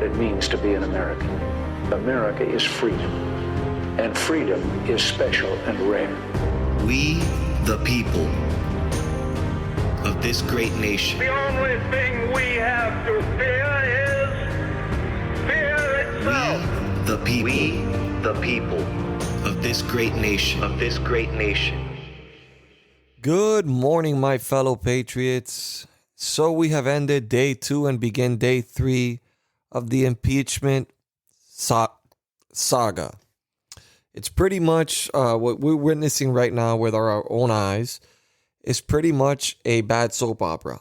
it means to be an American. America is freedom, and freedom is special and rare. We, the people of this great nation. The only thing we have to fear is fear itself. We, the people of this great nation. Good morning, my fellow patriots. So we have ended day 2 and begin day 3 of the impeachment saga. It's pretty much what we're witnessing right now with our own eyes is pretty much a bad soap opera.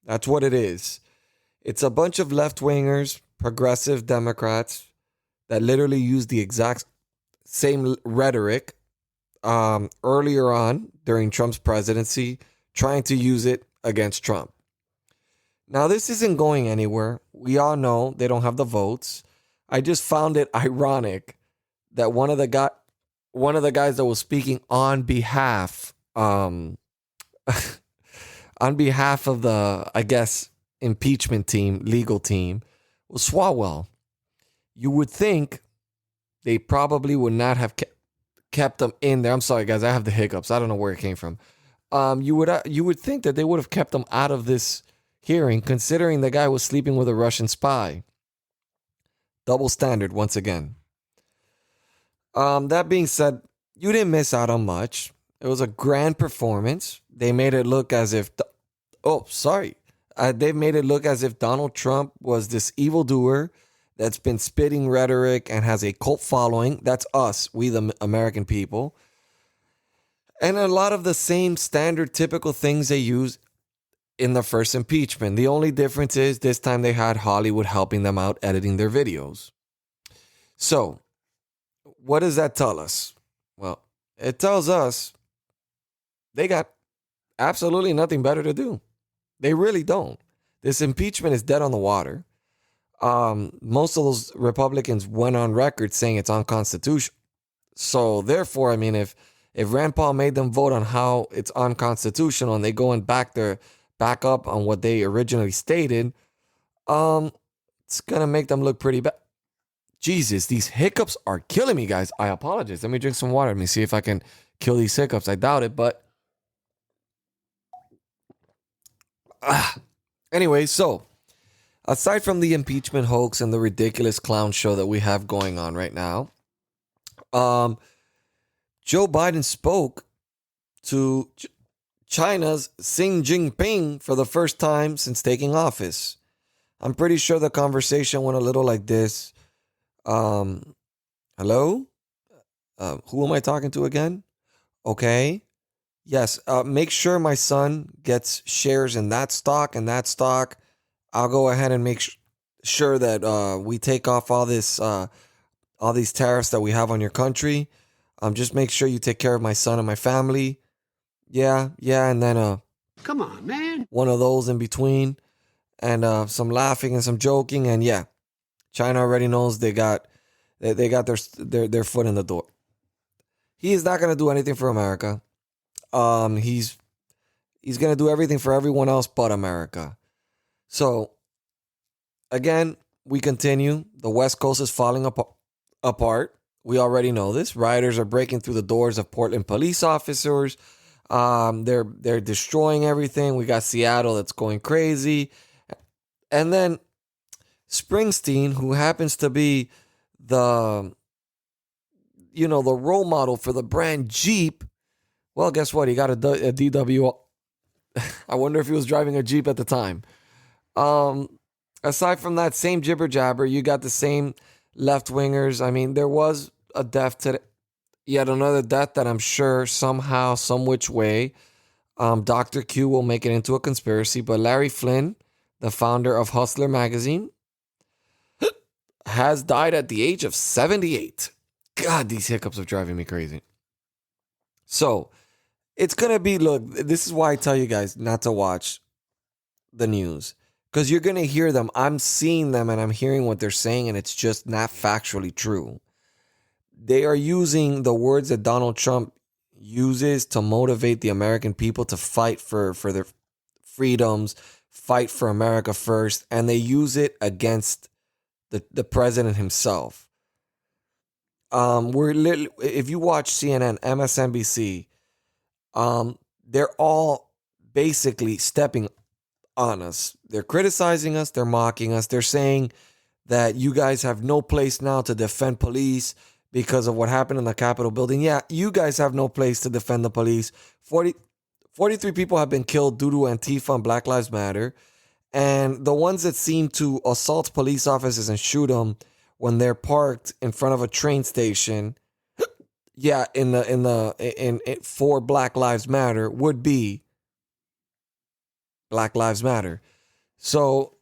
That's what it is. It's a bunch of left-wingers, progressive Democrats that literally use the exact same rhetoric earlier on during Trump's presidency, trying to use it against Trump. Now, this isn't going anywhere. We all know they don't have the votes. I just found it ironic that one of the guys that was speaking on behalf on behalf of the, I guess, impeachment team, legal team, was Swalwell. You would think they probably would not have kept them in there. I'm sorry, guys. I have the hiccups. I don't know where it came from. You would think that they would have kept them out of this hearing, considering the guy was sleeping with a Russian spy. Double standard once again. That being said, you didn't miss out on much. It was a grand performance. They made it look as if... they made it look as if Donald Trump was this evildoer that's been spitting rhetoric and has a cult following. That's us, we the American people. And a lot of the same standard typical things they use in the first impeachment. The only difference is this time they had Hollywood helping them out editing their videos. So, what does that tell us? Well, it tells us they got absolutely nothing better to do. They really don't. This impeachment is dead on the water. Most of those Republicans went on record saying it's unconstitutional. So therefore, I mean, if Rand Paul made them vote on how it's unconstitutional and they go and back up on what they originally stated, it's gonna make them look pretty bad. Jesus, these hiccups are killing me, guys. I apologize. Let me drink some water. Let me see if I can kill these hiccups. I doubt it, but anyway, so aside from the impeachment hoax and the ridiculous clown show that we have going on right now, Joe Biden spoke to China's Xi Jinping for the first time since taking office. I'm pretty sure the conversation went a little like this. Hello? Who am I talking to again? Okay. Yes. Make sure my son gets shares in that stock and that stock. I'll go ahead and make sure that we take off all these tariffs that we have on your country. Just make sure you take care of my son and my family. Yeah, and then come on, man. One of those in between, and some laughing and some joking, and yeah, China already knows they got their foot in the door. He is not going to do anything for America. He's going to do everything for everyone else but America. So, again, we continue. The West Coast is falling apart. We already know this. Rioters are breaking through the doors of Portland police officers. They're destroying everything. We got Seattle that's going crazy. And then Springsteen, who happens to be the role model for the brand Jeep. Well, guess what? He got a DW. I wonder if he was driving a Jeep at the time. Aside from that same jibber jabber, you got the same left wingers. I mean, there was a death today. Yet another death that I'm sure somehow, some which way, Dr. Q will make it into a conspiracy. But Larry Flynn, the founder of Hustler magazine, has died at the age of 78. God, these hiccups are driving me crazy. So, it's going to be, look, this is why I tell you guys not to watch the news. Because you're going to hear them. I'm seeing them and I'm hearing what they're saying, and it's just not factually true. They are using the words that Donald Trump uses to motivate the American people to fight for their freedoms, fight for America first, and they use it against the president himself. If you watch CNN, MSNBC, they're all basically stepping on us. They're criticizing us. They're mocking us. They're saying that you guys have no place now to defend police because of what happened in the Capitol building. Yeah, you guys have no place to defend the police. 43 people have been killed due to Antifa and Black Lives Matter. And the ones that seem to assault police officers and shoot them when they're parked in front of a train station, yeah, for Black Lives Matter would be Black Lives Matter. So,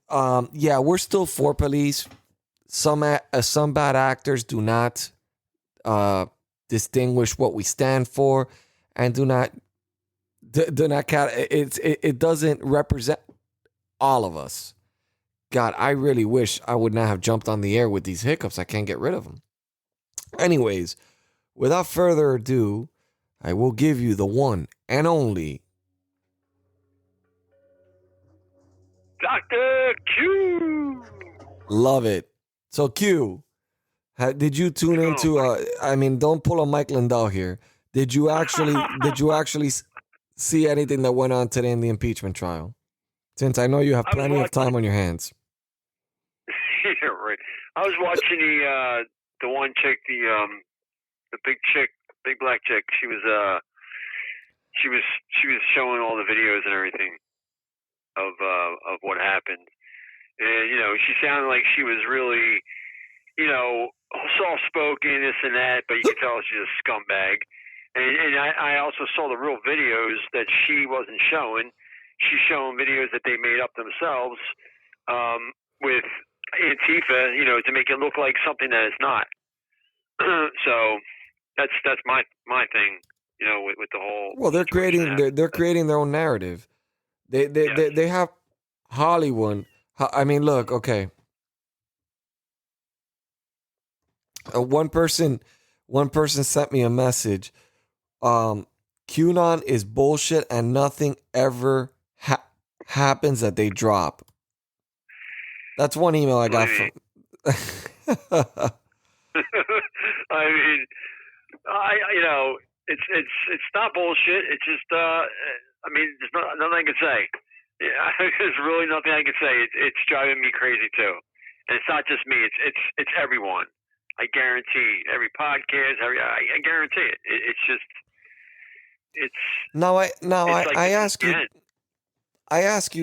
yeah, we're still for police. Some bad actors do not distinguish what we stand for, and do not it doesn't represent all of us. God, I really wish I would not have jumped on the air with these hiccups. I can't get rid of them. Anyways, without further ado, I will give you the one and only Dr. Q. Love it. So Q, did you tune into? I mean, don't pull a Mike Lindell here. Did you actually see anything that went on today in the impeachment trial? Since I know you have plenty of time on your hands. Yeah, right. I was watching the one chick, the big chick, big black chick. She was showing all the videos and everything of what happened, and she sounded like she was really, soft spoken, this and that, but you could tell she's a scumbag. And I also saw the real videos that she wasn't showing. She's showing videos that they made up themselves with Antifa, to make it look like something that it's not. So that's my thing, with the whole. Well, they're creating their own narrative. They have Hollywood. I mean, look, okay. One person sent me a message. QAnon is bullshit and nothing ever happens that they drop. That's one email I got from. I mean, it's not bullshit. It's just there's nothing I can say. Yeah, there's really nothing I can say. It's driving me crazy too, and it's not just me. It's everyone. I guarantee every podcast. I guarantee it. It's just. I ask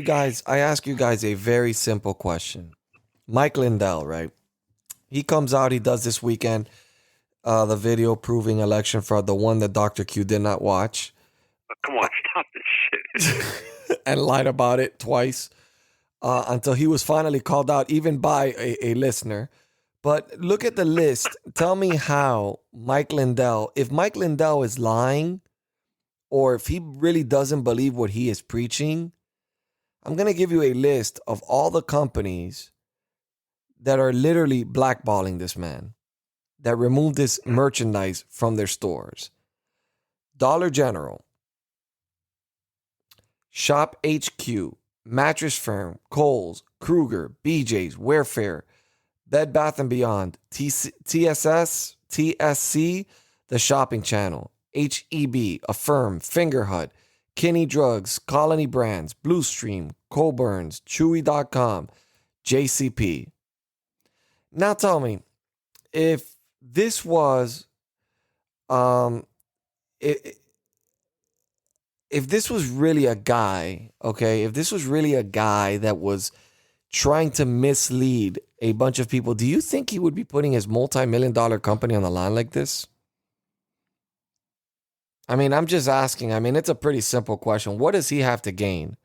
you guys a very simple question. Mike Lindell, right? He comes out, he does this weekend the video proving election fraud, the one that Dr. Q did not watch. Oh, come on, stop this shit. And lied about it twice until he was finally called out, even by a listener. But look at the list. Tell me how if Mike Lindell is lying, or if he really doesn't believe what he is preaching, I'm going to give you a list of all the companies that are literally blackballing this man, that removed this merchandise from their stores. Dollar General, Shop HQ, Mattress Firm, Kohl's, Kruger, BJ's, Wayfair, Bed Bath & Beyond, TSS, TSC, The Shopping Channel, HEB, Affirm, Finger Hut, Kinney Drugs, Colony Brands, Blue Stream, Colburns, Chewy.com, JCP. Now tell me, if this was, if this was really a guy, okay, if this was really a guy that was trying to mislead a bunch of people, do you think he would be putting his multi-million-dollar company on the line like this? I mean, I'm just asking. I mean, it's a pretty simple question. What does he have to gain?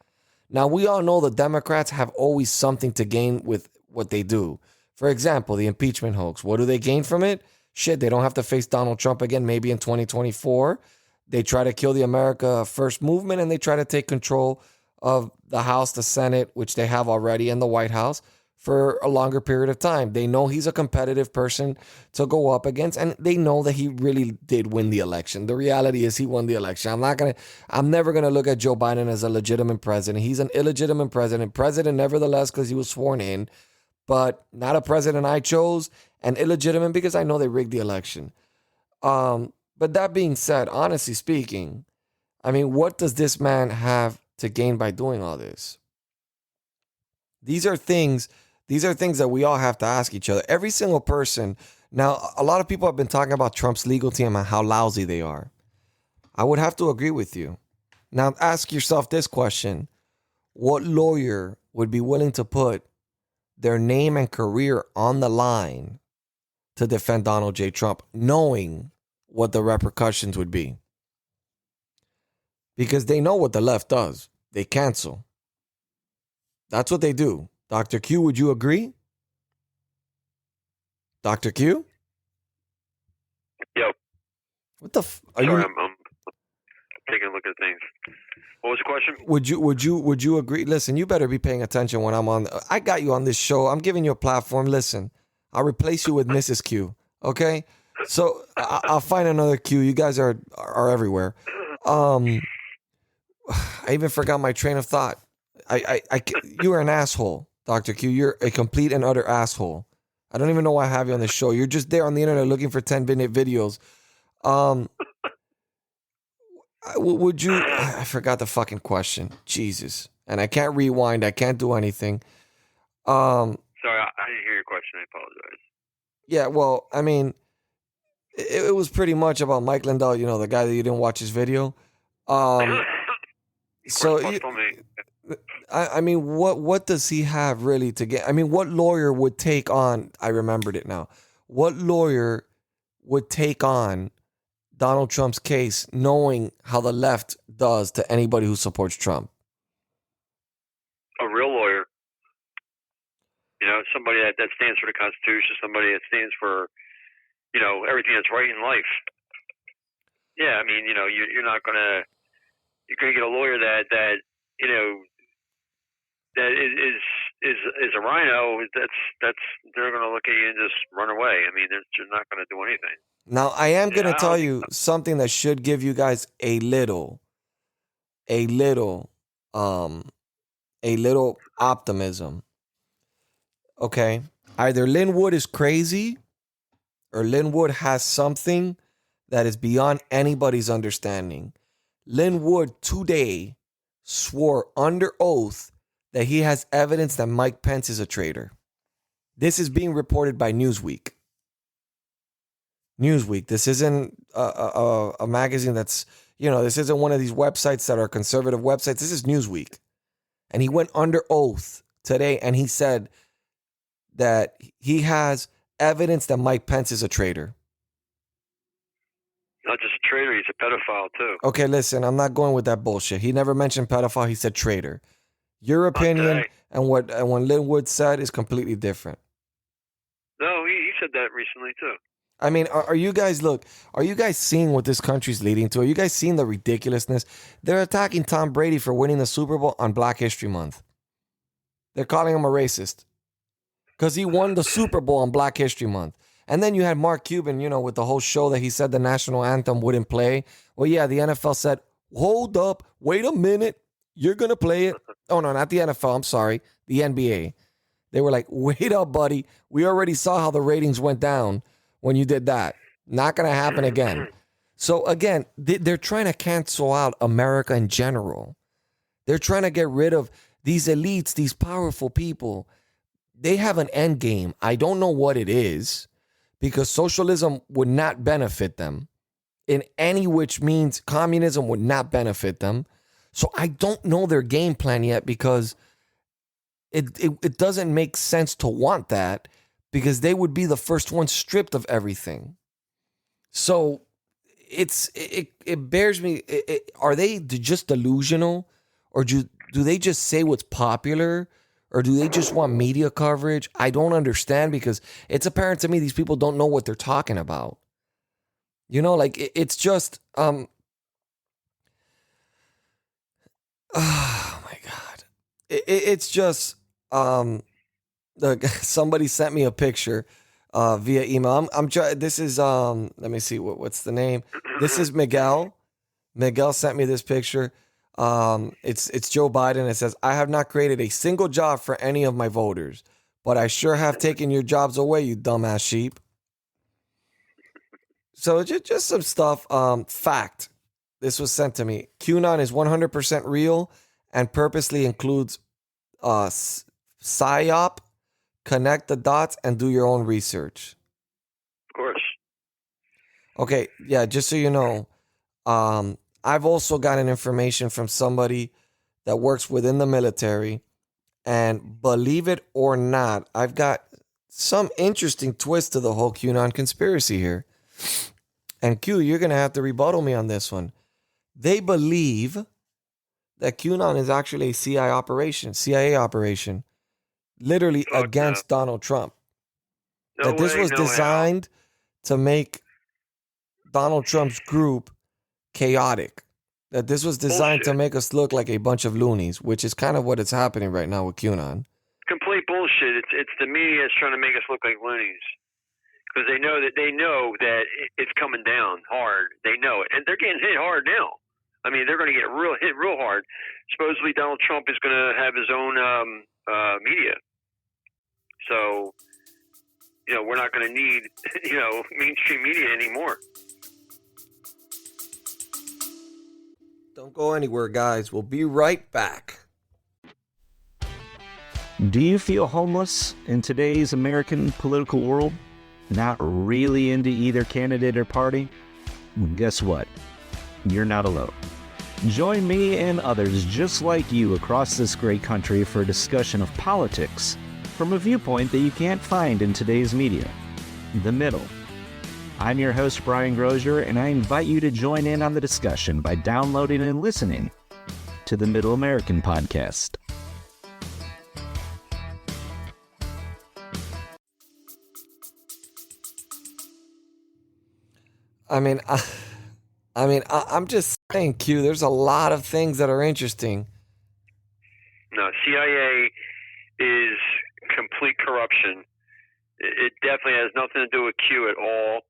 Now, we all know the Democrats have always something to gain with what they do. For example, the impeachment hoax. What do they gain from it? Shit, they don't have to face Donald Trump again, maybe in 2024. They try to kill the America First movement, and they try to take control of the House, the Senate, which they have already, and the White House for a longer period of time. They know he's a competitive person to go up against, and they know that he really did win the election. The reality is he won the election. I'm never going to look at Joe Biden as a legitimate president. He's an illegitimate president. President nevertheless, because he was sworn in. but not a president I chose, and illegitimate because I know they rigged the election. But that being said, honestly speaking, I mean, what does this man have to gain by doing all this? These are things that we all have to ask each other. Every single person. Now, a lot of people have been talking about Trump's legal team and how lousy they are. I would have to agree with you. Now, ask yourself this question. What lawyer would be willing to put their name and career on the line to defend Donald J. Trump, knowing what the repercussions would be? Because they know what the left does. They cancel. That's what they do. Dr. Q, would you agree? Dr. Q? Yep. What the are Sorry, you? I'm taking a look at things. What was the question? Would you agree? Listen, you better be paying attention when I'm on. I got you on this show. I'm giving you a platform. Listen, I'll replace you with Mrs. Q. Okay? So I'll find another Q. You guys are everywhere. I even forgot my train of thought. You are an asshole, Dr. Q. You're a complete and utter asshole. I don't even know why I have you on this show. You're just there on the internet looking for 10-minute videos. Would you? I forgot the fucking question. Jesus. And I can't rewind. I can't do anything. Sorry, I didn't hear your question. I apologize. Yeah, well, I mean, it was pretty much about Mike Lindell, you know, the guy that you didn't watch his video. So, I mean, what does he have really to get? I mean, what lawyer would take on? I remembered it now. What lawyer would take on Donald Trump's case, knowing how the left does to anybody who supports Trump? A real lawyer. You know, somebody that stands for the Constitution, somebody that stands for, you know, everything that's right in life. Yeah, I mean, you know, you're gonna get a lawyer that you know that is a rhino. That's they're gonna look at you and just run away. I mean, they're not gonna do anything. Now, I am going to tell you something that should give you guys a little optimism. Okay? Either Lin Wood is crazy or Lin Wood has something that is beyond anybody's understanding. Lin Wood today swore under oath that he has evidence that Mike Pence is a traitor. This is being reported by Newsweek. This isn't a magazine that's, you know, this isn't one of these websites that are conservative websites. This is Newsweek. And he went under oath today and he said that he has evidence that Mike Pence is a traitor. Not just a traitor, he's a pedophile too. Okay, listen, I'm not going with that bullshit. He never mentioned pedophile, he said traitor. Your opinion and what Lin Wood said is completely different. No, he said that recently too. I mean, are you guys seeing what this country's leading to? Are you guys seeing the ridiculousness? They're attacking Tom Brady for winning the Super Bowl on Black History Month. They're calling him a racist because he won the Super Bowl on Black History Month. And then you had Mark Cuban, you know, with the whole show that he said the national anthem wouldn't play. Well, yeah, the NFL said, hold up, wait a minute, you're going to play it. Oh, no, not the NFL, I'm sorry, the NBA. They were like, wait up, buddy. We already saw how the ratings went down when you did that. Not going to happen again. So again, they're trying to cancel out America in general. They're trying to get rid of these elites, these powerful people. They have an end game. I don't know what it is because socialism would not benefit them in any which means. Communism would not benefit them. So I don't know their game plan yet because it doesn't make sense to want that, because they would be the first ones stripped of everything. So it bears me. Are they just delusional, or do they just say what's popular, or do they just want media coverage? I don't understand, because it's apparent to me these people don't know what they're talking about. You know, like it's just oh my God, it's just somebody sent me a picture via email. I'm this is let me see what's the name. This is Miguel. Miguel sent me this picture. It's Joe Biden. It says, "I have not created a single job for any of my voters. but I sure have taken your jobs away, you dumbass sheep. So just some stuff. Fact. This was sent to me. QAnon is 100% real and purposely includes PSYOP. Connect the dots and do your own research. Of course. Okay, yeah, just so you know, I've also gotten information from somebody that works within the military, and believe it or not, I've got some interesting twist to the whole QAnon conspiracy here. And Q, you're going to have to rebuttal me on this one. They believe that QAnon is actually a CIA operation, literally against Donald Trump. No that this way, was no designed to make Donald Trump's group chaotic. That this was designed to make us look like a bunch of loonies, which is kind of what is happening right now with QAnon. Complete bullshit. It's the media that's trying to make us look like loonies. Because they know that it's coming down hard. They know it, and they're getting hit hard now. I mean, they're going to get hit real hard. Supposedly, Donald Trump is going to have his own media. So, we're not going to need mainstream media anymore. Don't go anywhere, guys. We'll be right back. Do you feel homeless in today's American political world? Not really into either candidate or party? Well, guess what? You're not alone. Join me and others just like you across this great country for a discussion of politics from a viewpoint that you can't find in today's media. The Middle. I'm your host, Brian Grozier, and I invite you to join in on the discussion by downloading and listening to the Middle American Podcast. I'm just saying, Q, there's a lot of things that are interesting. No, CIA is complete corruption. It definitely has nothing to do with Q at all.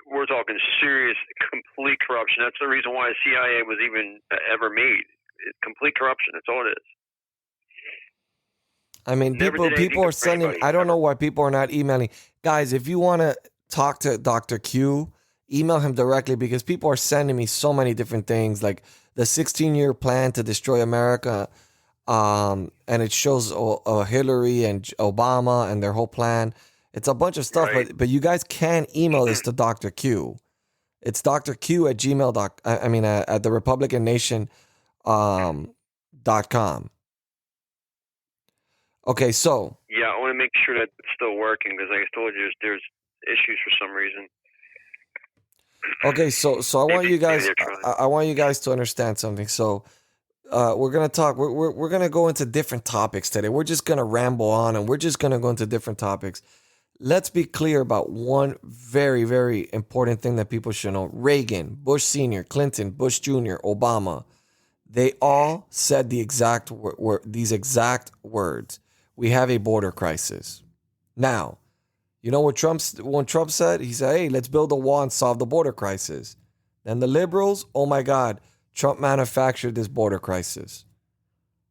We're talking serious, complete corruption. That's the reason why CIA was even ever made. It's complete corruption. That's all it is. People are sending. I don't know why people are not emailing. Guys, if you want to talk to Dr. Q, email him directly, because people are sending me so many different things, like the 16-year plan to destroy America, and it shows Hillary and Obama and their whole plan. It's a bunch of stuff, right. but you guys can email this to Dr. Q. It's drq at at the Republican Nation .com. Okay, so yeah, I want to make sure that it's still working, because like I told you, there's issues for some reason. Okay, so I want you guys. I want you guys to understand something. So, we're gonna talk. We're gonna go into different topics today. We're just gonna ramble on, and we're just gonna go into different topics. Let's be clear about one very, very important thing that people should know. Reagan, Bush Sr., Clinton, Bush Jr., Obama, they all said these exact words. We have a border crisis. Now, you know what Trump said? He said, hey, let's build a wall and solve the border crisis. Then the liberals, oh my God, Trump manufactured this border crisis.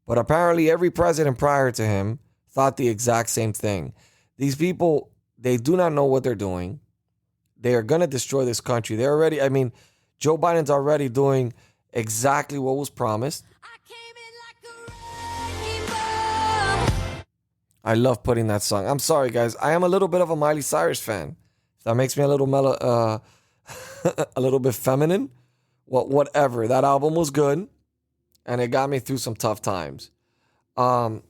But apparently every president prior to him thought the exact same thing. These people, they do not know what they're doing. They are going to destroy this country. They're already, Joe Biden's already doing exactly what was promised. I love putting that song. I'm sorry, guys. I am a little bit of a Miley Cyrus fan. That makes me a little a little bit feminine. Whatever. That album was good, and it got me through some tough times. So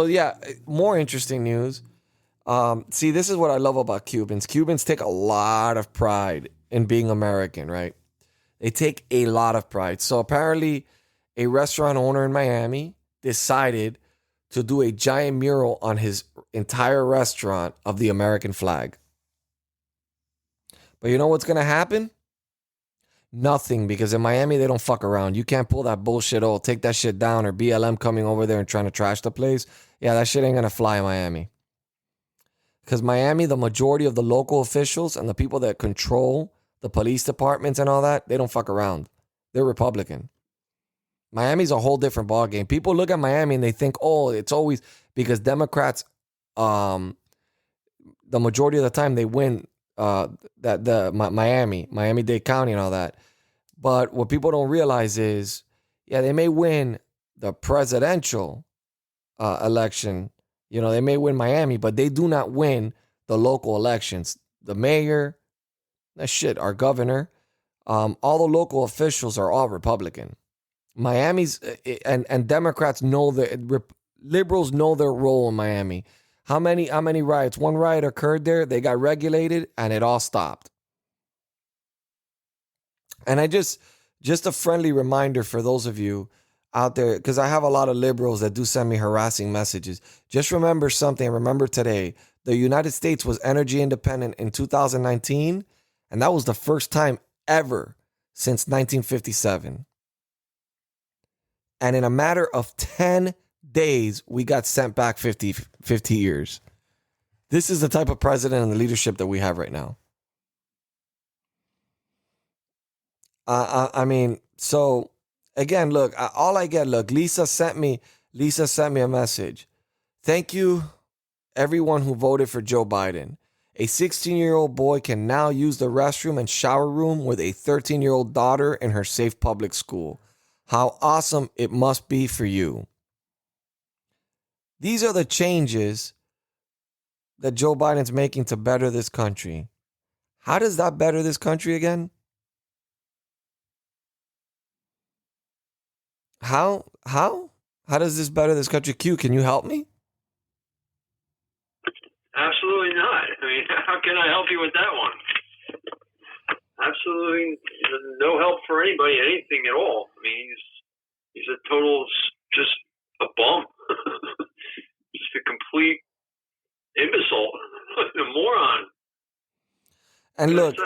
yeah, more interesting news. See, this is what I love about Cubans. Cubans take a lot of pride in being American, right? They take a lot of pride. So apparently, a restaurant owner in Miami decided to do a giant mural on his entire restaurant of the American flag. But you know what's going to happen? Nothing, because in Miami, they don't fuck around. You can't pull that bullshit, take that shit down, or BLM coming over there and trying to trash the place. Yeah, that shit ain't going to fly in Miami. Because Miami, the majority of the local officials and the people that control the police departments and all that, they don't fuck around. They're Republican. Miami's a whole different ballgame. People look at Miami and they think, oh, it's always because Democrats, the majority of the time they win Miami-Dade County and all that. But what people don't realize is, yeah, they may win the presidential election. You know, they may win Miami, but they do not win the local elections. The mayor, our governor, all the local officials are all Republican. Miami's and Democrats know that liberals know their role in Miami. How many riots? One riot occurred there. They got regulated and it all stopped. And I just a friendly reminder for those of you out there, because I have a lot of liberals that do send me harassing messages. Just remember something. Remember today, the United States was energy independent in 2019, and that was the first time ever since 1957. And in a matter of 10 days, we got sent back 50 years. This is the type of president and the leadership that we have right now. I mean, so again, look, all I get, Lisa sent me a message. Thank you, everyone who voted for Joe Biden. A 16-year-old boy can now use the restroom and shower room with a 13-year-old daughter in her safe public school. How awesome it must be for you. These are the changes that Joe Biden's making to better this country. How does that better this country again? How does this better this country? Q, can you help me? Absolutely not. I mean, how can I help you with that one? Absolutely no help for anybody, anything at all. I mean, he's a total, just a bum. Just a complete imbecile, a moron. And look,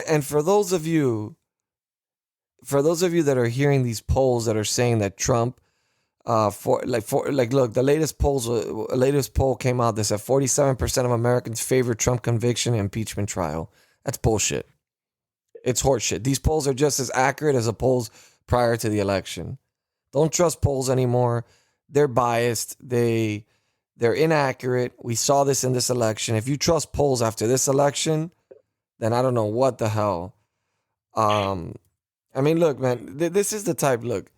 and for those of you that are hearing these polls that are saying that Trump, look, the latest poll came out that said 47% of Americans favor Trump conviction and impeachment trial. That's bullshit. It's horseshit. These polls are just as accurate as the polls prior to the election. Don't trust polls anymore. They're biased. They're inaccurate. We saw this in this election. If you trust polls after this election, then I don't know what the hell. I mean, look, man, this is the type, look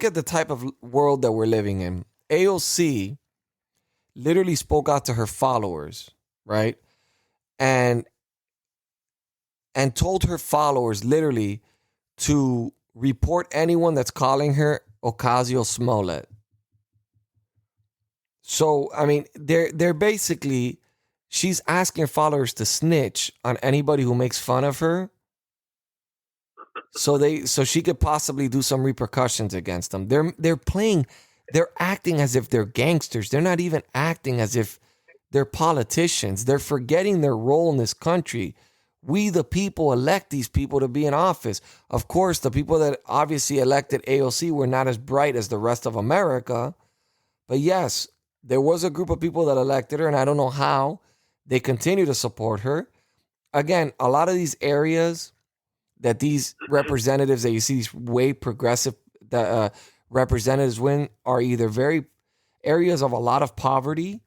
at the type of world that we're living in. AOC literally spoke out to her followers, right? And told her followers literally to report anyone that's calling her Ocasio-Smollett. So, I mean, they're basically, she's asking her followers to snitch on anybody who makes fun of her. So she could possibly do some repercussions against them. They're acting as if they're gangsters. They're not even acting as if they're politicians. They're forgetting their role in this country. We, the people, elect these people to be in office. Of course, the people that obviously elected AOC were not as bright as the rest of America. But yes, there was a group of people that elected her, and I don't know how they continue to support her. Again, a lot of these areas that these representatives that you see, these way progressive representatives win, are either very areas of a lot of poverty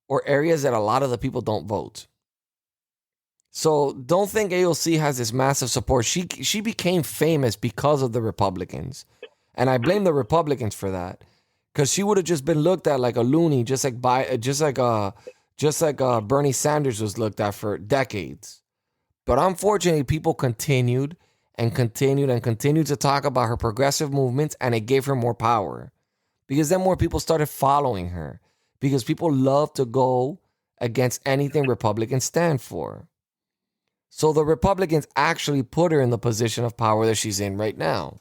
or areas that a lot of the people don't vote. So don't think AOC has this massive support. She became famous because of the Republicans. And I blame the Republicans for that. Because she would have just been looked at like a loony, just like Bernie Sanders was looked at for decades. But unfortunately, people continued to talk about her progressive movements, and it gave her more power. Because then more people started following her. Because people love to go against anything Republicans stand for. So the Republicans actually put her in the position of power that she's in right now.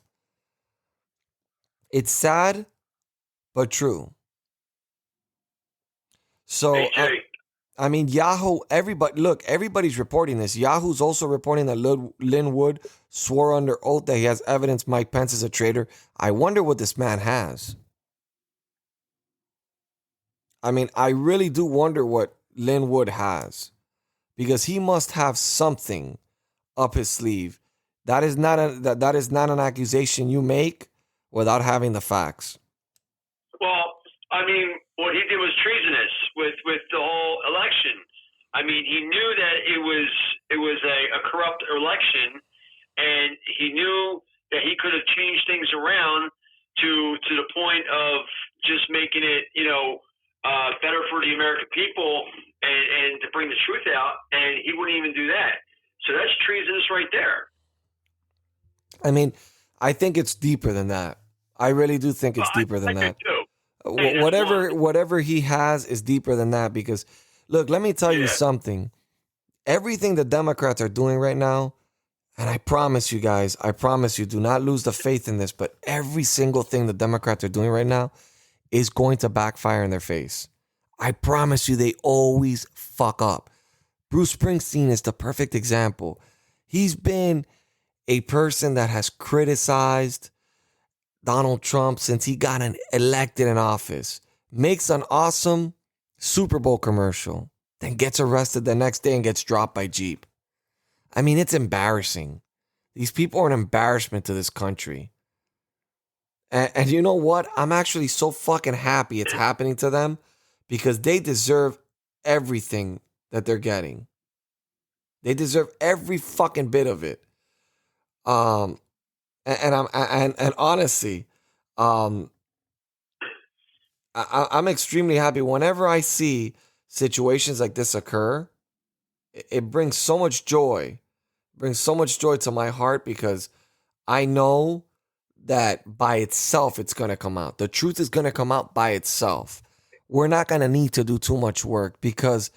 It's sad, but true. So, I mean, Yahoo, everybody's reporting this. Yahoo's also reporting that Lin Wood swore under oath that he has evidence Mike Pence is a traitor. I wonder what this man has. I mean, I really do wonder what Lin Wood has. Because he must have something up his sleeve That is not an accusation you make without having the facts. Well, I mean, what he did was treasonous with the whole election. I mean, he knew that it was a corrupt election, and he knew that he could have changed things around to the point of just making it, better for the American people and to bring the truth out, and he wouldn't even do that. So that's treasonous right there. I mean, I think it's deeper than that. I really do think it's deeper than that. Whatever he has is deeper than that because, look, let me tell you something. Everything the Democrats are doing right now, and I promise you guys, do not lose the faith in this, but every single thing the Democrats are doing right now is going to backfire in their face. I promise you, they always fuck up. Bruce Springsteen is the perfect example. He's been a person that has criticized Donald Trump since he got elected in office, makes an awesome Super Bowl commercial, then gets arrested the next day and gets dropped by Jeep. I mean, it's embarrassing. These people are an embarrassment to this country. And you know what? I'm actually so fucking happy it's happening to them because they deserve everything that they're getting. They deserve every fucking bit of it. And honestly, I'm extremely happy whenever I see situations like this occur. It brings so much joy. It brings so much joy to my heart because I know that by itself it's going to come out. The truth is going to come out by itself. We're not going to need to do too much work because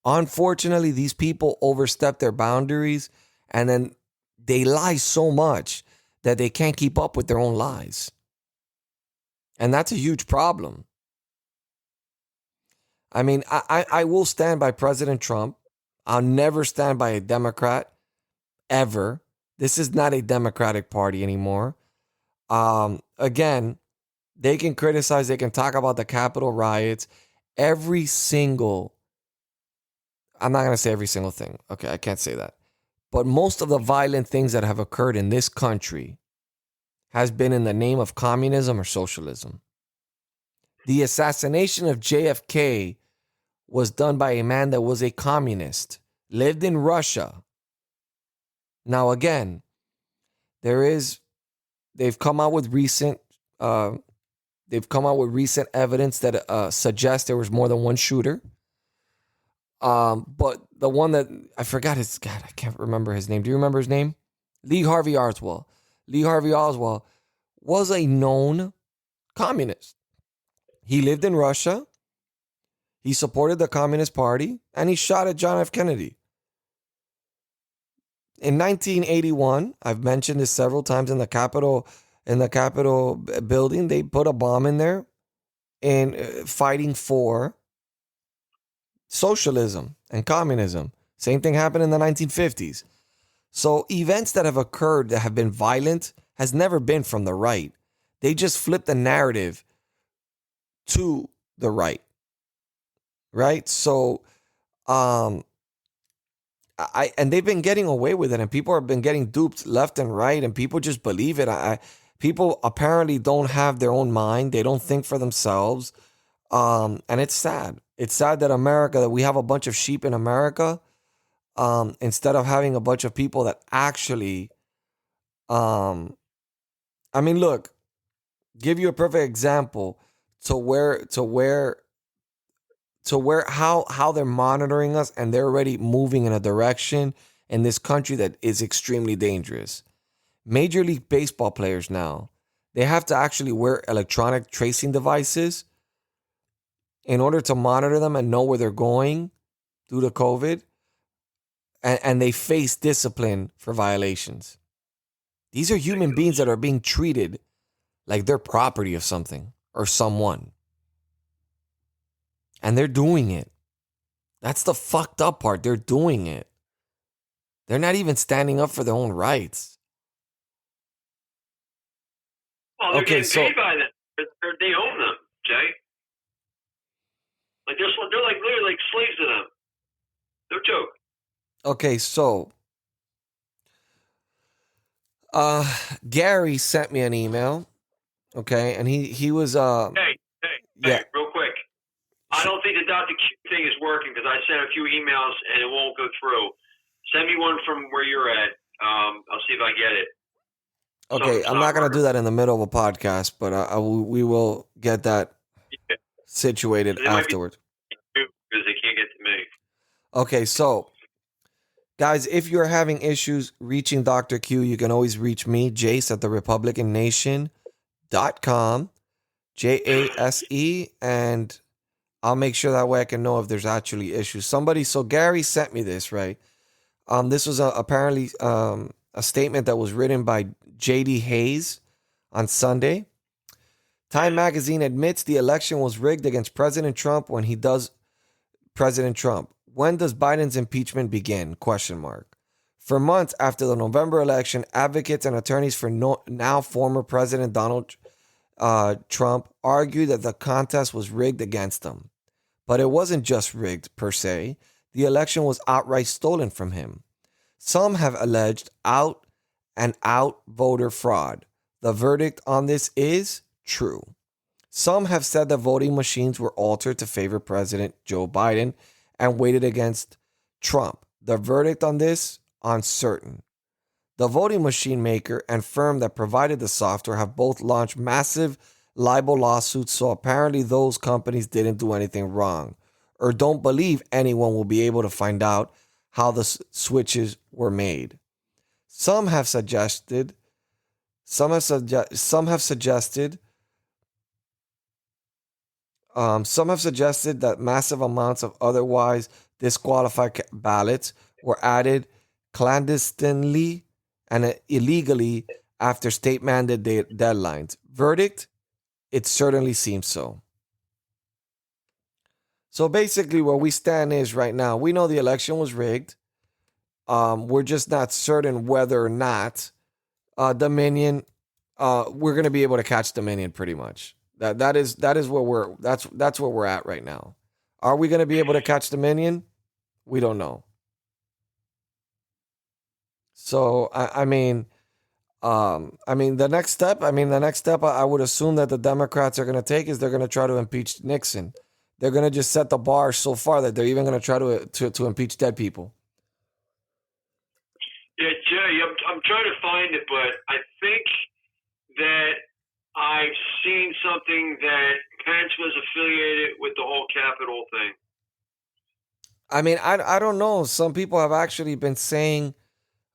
unfortunately these people overstep their boundaries and then they lie so much that they can't keep up with their own lies. And that's a huge problem. I mean, I will stand by President Trump. I'll never stand by a Democrat, ever. This is not a Democratic Party anymore. Again, they can criticize, they can talk about the Capitol riots. I'm not going to say every single thing. Okay, I can't say that. But most of the violent things that have occurred in this country has been in the name of communism or socialism. The assassination of JFK was done by a man that was a communist, lived in Russia. Now, again, they've come out with recent evidence that suggests there was more than one shooter. But the one that I forgot I can't remember his name. Do you remember his name? Lee Harvey Oswald. Lee Harvey Oswald was a known communist. He lived in Russia. He supported the Communist Party, and he shot at John F. Kennedy. In 1981, I've mentioned this several times in the Capitol building, they put a bomb in there and fighting for socialism and communism. Same thing happened in the 1950s. So events that have occurred that have been violent has never been from the right. They just flip the narrative to the right. Right? So and they've been getting away with it, and people have been getting duped left and right, and people just believe it. People apparently don't have their own mind. They don't think for themselves. And it's sad. It's sad that we have a bunch of sheep in America, instead of having a bunch of people that actually, look, give you a perfect example how they're monitoring us, and they're already moving in a direction in this country that is extremely dangerous. Major League Baseball players now, they have to actually wear electronic tracing devices in order to monitor them and know where they're going due to COVID. And they face discipline for violations. These are human beings that are being treated like they're property of something or someone. And they're doing it. That's the fucked up part. They're doing it. They're not even standing up for their own rights. Well, they're getting paid by them. They own them, Jay. Like they're like literally like slaves to them. No joke. Okay, so Gary sent me an email. Okay, and he was Hey, yeah. real quick. I don't think the Dr. Q thing is working because I sent a few emails and it won't go through. Send me one from where you're at. I'll see if I get it. Okay, I'm not gonna do that in the middle of a podcast, but we will get that situated afterwards. Because they can't get to me. Okay, so guys, if you're having issues reaching Dr. Q, you can always reach me, Jase at therepublicannation.com, Jase, and I'll make sure that way I can know if there's actually issues. So Gary sent me this, right? This was apparently a statement that was written by J.D. Hayes on Sunday. Time magazine admits the election was rigged against President Trump. When does Biden's impeachment begin? ? For months after the November election, advocates and attorneys for now former President Donald Trump argued that the contest was rigged against them. But it wasn't just rigged per se. The election was outright stolen from him. Some have alleged out voter fraud. The verdict on this is true. Some have said the voting machines were altered to favor President Joe Biden and weighted against Trump. The verdict on this, uncertain. The voting machine maker and firm that provided the software have both launched massive libel lawsuits, so apparently those companies didn't do anything wrong or don't believe anyone will be able to find out how the switches were made. Some have suggested that massive amounts of otherwise disqualified ballots were added clandestinely and illegally after state-mandated deadlines. Verdict? It certainly seems so. So basically where we stand is right now, we know the election was rigged. We're just not certain whether or not Dominion, we're going to be able to catch Dominion pretty much. That is where that's where we're at right now. Are we going to be able to catch Dominion? We don't know. So I mean the next step I would assume that the Democrats are going to take is they're going to try to impeach Nixon. They're going to just set the bar so far that they're even going to try to impeach dead people. Yeah, Jay, I'm trying to find it, but I think that I've seen something that Pence was affiliated with the whole Capitol thing. I mean, I don't know. Some people have actually been saying,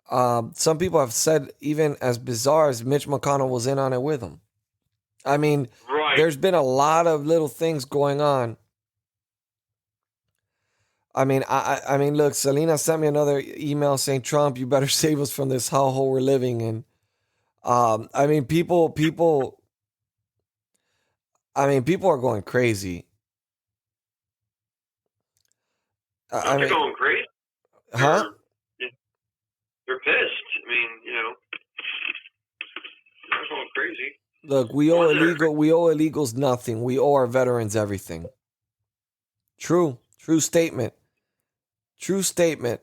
some people have said even as bizarre as Mitch McConnell was in on it with him. I mean, right. There's been a lot of little things going on. I mean, I mean, look, Selena sent me another email saying, Trump, you better save us from this hellhole we're living in. I mean, people are going crazy. They're going crazy. Huh? They're pissed. I mean, they're going crazy. Look, we owe illegals nothing. We owe our veterans everything. True statement. True statement.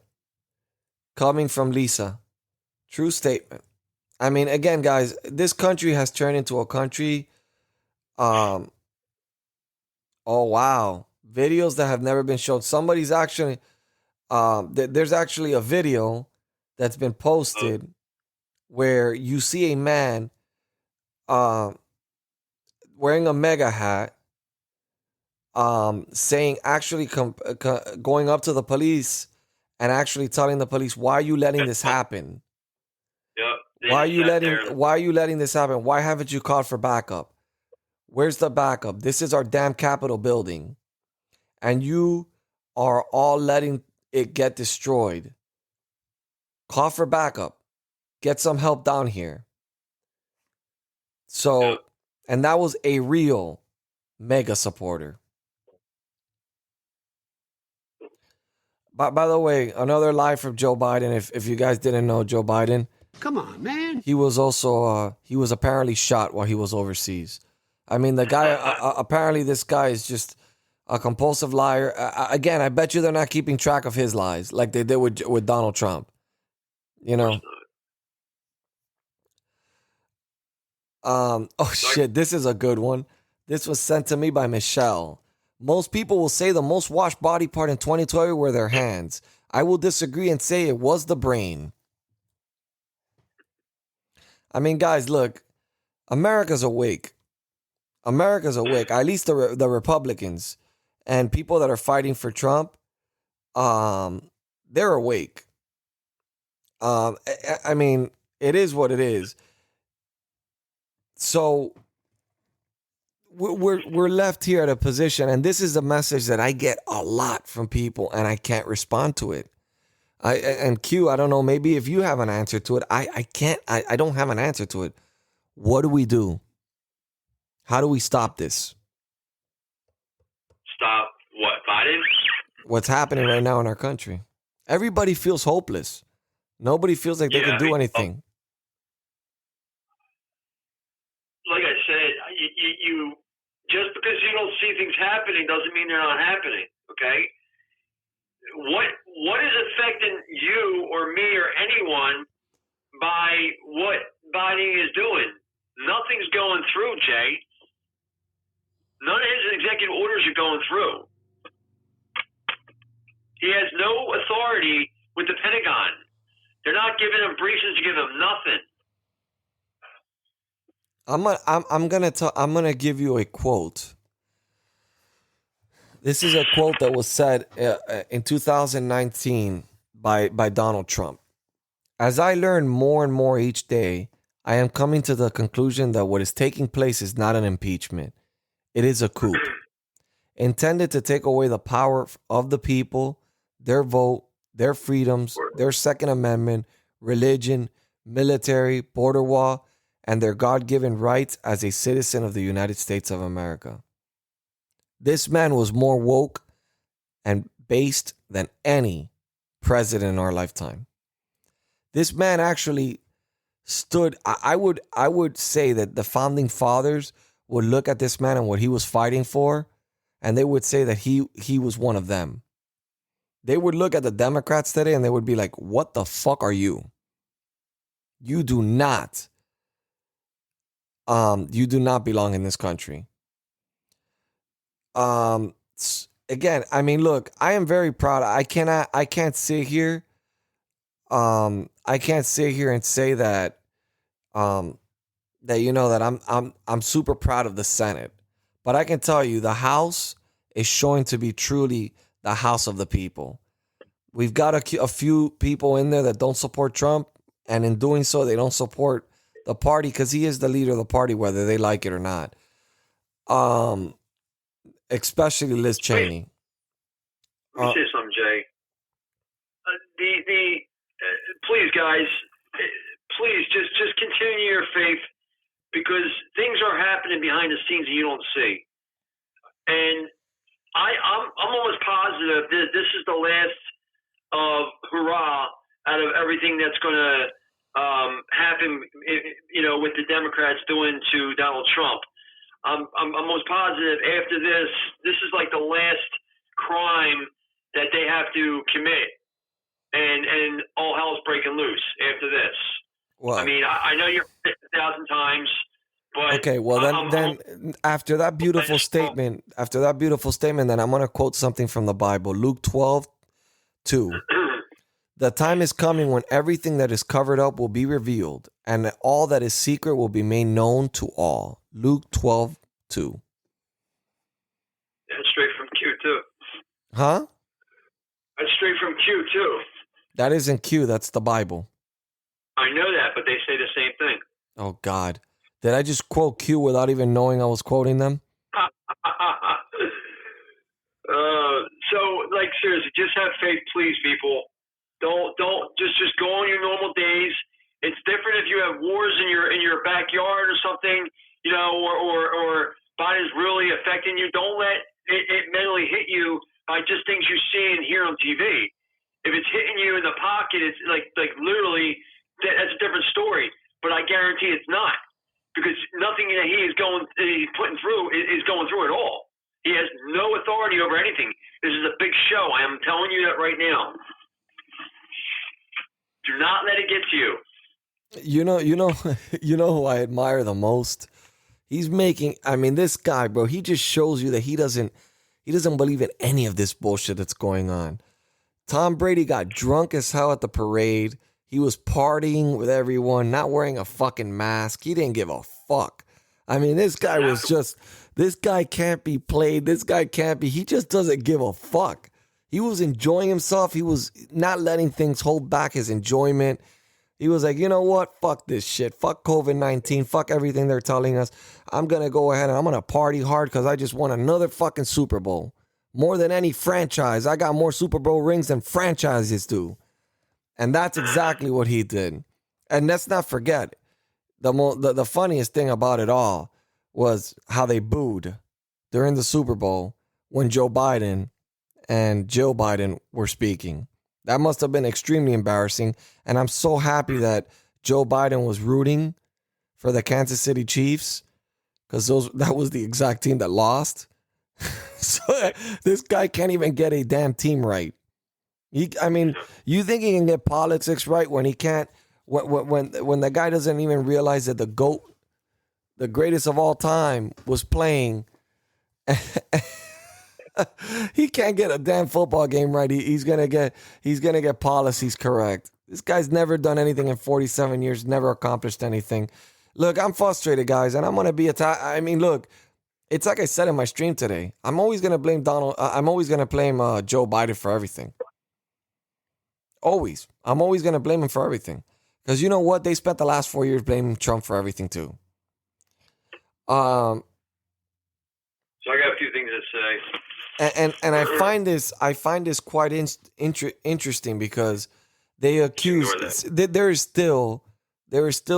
Coming from Lisa. True statement. I mean, again, guys, this country has turned into a country. Oh wow, videos that have never been shown. Somebody's actually, there's actually a video that's been posted where you see a man, wearing a MAGA hat, saying actually going up to the police and actually telling the police, why are you letting this happen? Yeah. Why are you letting this happen? Why haven't you called for backup? Where's the backup? This is our damn Capitol building. And you are all letting it get destroyed. Call for backup. Get some help down here. So, and that was a real MAGA supporter. By the way, another lie from Joe Biden. If you guys didn't know Joe Biden. Come on, man. He was also, he was apparently shot while he was overseas. I mean, the guy, apparently this guy is just a compulsive liar. Again, I bet you they're not keeping track of his lies like they did with Donald Trump. You know? Oh shit, this is a good one. This was sent to me by Michelle. Most people will say the most washed body part in 2020 were their hands. I will disagree and say it was the brain. I mean, guys, look, America's awake. America's awake. At least the Republicans and people that are fighting for Trump, they're awake. I mean, it is what it is. So we're left here at a position, and this is a message that I get a lot from people, and I can't respond to it. And Q, I don't know, maybe if you have an answer to it, I don't have an answer to it. What do we do? How do we stop this? Stop what? Biden? What's happening right now in our country? Everybody feels hopeless. Nobody feels like they can do anything. Like I said, you just because you don't see things happening doesn't mean they're not happening. Okay. What is affecting you or me or anyone by what Biden is doing? Nothing's going through, Jay. None of his executive orders are going through. He has no authority with the Pentagon. They're not giving him briefings to give him nothing. I'm gonna give you a quote. This is a quote that was said in 2019 by Donald Trump. As I learn more and more each day, I am coming to the conclusion that what is taking place is not an impeachment. It is a coup intended to take away the power of the people, their vote, their freedoms, their Second Amendment, religion, military, border wall, and their God-given rights as a citizen of the United States of America. This man was more woke and based than any president in our lifetime. This man actually stood. I would say that the founding fathers would look at this man and what he was fighting for, and they would say that he was one of them. They would look at the Democrats today and they would be like, "What the fuck are you? You do not belong in this country." Again, I mean, look, I am very proud. I can't sit here. I can't sit here and say that, that I'm super proud of the Senate, but I can tell you the House is showing to be truly the House of the people. We've got a few people in there that don't support Trump, and in doing so, they don't support the party because he is the leader of the party, whether they like it or not. Especially Liz Cheney. Let me say something, Jay. Please, guys, please just continue your faith, because things are happening behind the scenes that you don't see. And I'm almost positive this is the last of hurrah out of everything that's going to happen, with the Democrats doing to Donald Trump. I'm almost positive after this is like the last crime that they have to commit, and all hell's breaking loose after this. Well, I mean, I know you're 1,000 times, but okay. Well, then after that beautiful statement, then I'm going to quote something from the Bible, Luke 12:2. The time is coming when everything that is covered up will be revealed, and all that is secret will be made known to all. Luke 12:2. That's straight from Q2. Huh? That's straight from Q2. That isn't Q, that's the Bible. I know that, but they say the same thing. Oh, God. Did I just quote Q without even knowing I was quoting them? So, like, seriously, just have faith, please, people. Don't just go on your normal days. It's different if you have wars in your backyard or something, or Biden's really affecting you. Don't let it mentally hit you by just things you see and hear on TV. If it's hitting you in the pocket, it's like literally that's a different story. But I guarantee it's not, because nothing that he's putting through is going through at all. He has no authority over anything. This is a big show. I am telling you that right now. Do not let it get to you. You know, you know who I admire the most? He's making, I mean, this guy, bro, he just shows you that he doesn't believe in any of this bullshit that's going on. Tom Brady got drunk as hell at the parade. He was partying with everyone, not wearing a fucking mask. He didn't give a fuck. I mean, this guy was just, this guy can't be played. This guy can't be, he just doesn't give a fuck. He was enjoying himself. He was not letting things hold back his enjoyment. He was like, you know what? Fuck this shit. Fuck COVID-19. Fuck everything they're telling us. I'm going to go ahead and I'm going to party hard because I just won another fucking Super Bowl. More than any franchise. I got more Super Bowl rings than franchises do. And that's exactly what he did. And let's not forget, the funniest thing about it all was how they booed during the Super Bowl when Joe Biden and Jill Biden were speaking. That must have been extremely embarrassing. And I'm so happy that Joe Biden was rooting for the Kansas City Chiefs because that was the exact team that lost. So this guy can't even get a damn team right. I mean, you think he can get politics right when he can't? When the guy doesn't even realize that the GOAT, the greatest of all time, was playing. He can't get a damn football game right. He's gonna get policies correct. This guy's never done anything in 47 years. Never accomplished anything. Look, I'm frustrated, guys, and I'm gonna be attacked. I mean, look. It's like I said in my stream today. I'm always going to blame I'm always going to blame Joe Biden for everything. Always. I'm always going to blame him for everything. Because you know what? They spent the last 4 years blaming Trump for everything too. So I got a few things to say. And I find this quite interesting because they accuse there is still